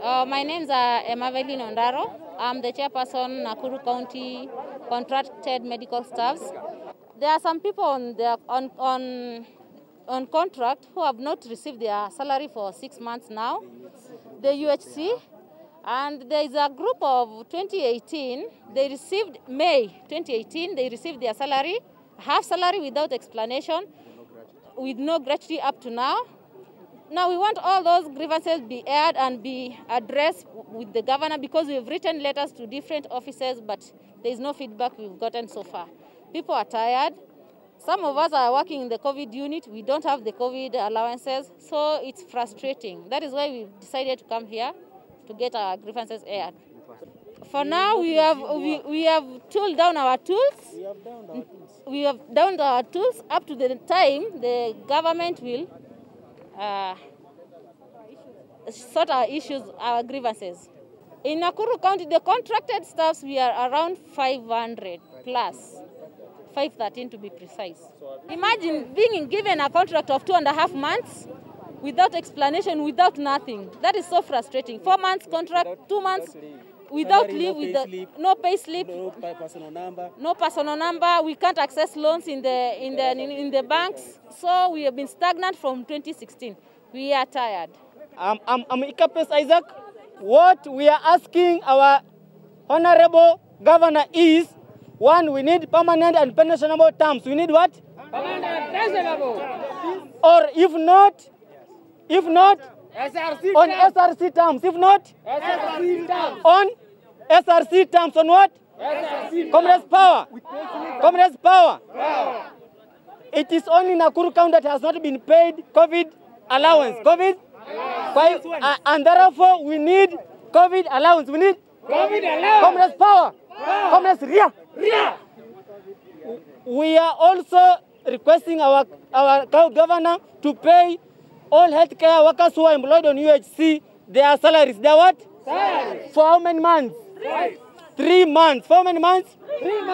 My name is Emavelin Ondaro. I'm the chairperson Nakuru County Contracted Medical Staffs. There are some people on contract who have not received their salary for 6 months now. The UHC, and there is a group of 2018. They received May 2018. They received their salary, half salary without explanation, with no gratuity up to now. Now we want all those grievances be aired and be addressed with the governor, because we've written letters to different offices, but there is no feedback we've gotten so far. People are tired. Some of us are working in the COVID unit. We don't have the COVID allowances, so it's frustrating. That is why we decided to come here to get our grievances aired. For now, we have tooled down our tools. We have downed our tools up to the time the government will sort our issues, our grievances. In Nakuru County, the contracted staffs, we are around 500 plus, 513 to be precise. Imagine being given a contract of 2.5 months without explanation, without nothing. That is so frustrating. 4 months contract, 2 months without leave, with no pay slip, no personal number. We can't access loans in the banks. So we have been stagnant from 2016. We are tired. I'm Ikapes Isaac. What we are asking our honorable governor is, one, we need permanent and pensionable terms. We need what? Permanent and pensionable. Or if not, SRC on terms. SRC terms. If not, SRC terms. On SRC terms. On what? SRC. Communist power. Communist power. It is only Nakuru County that has not been paid COVID allowance. And therefore we need COVID allowance. We need COVID allowance. Communist power. Communist RIA. We are also requesting our governor to pay all healthcare workers who are employed on UHC their salaries. Their what? Salaries. For how many months? 3 months. For how many months? 3 months.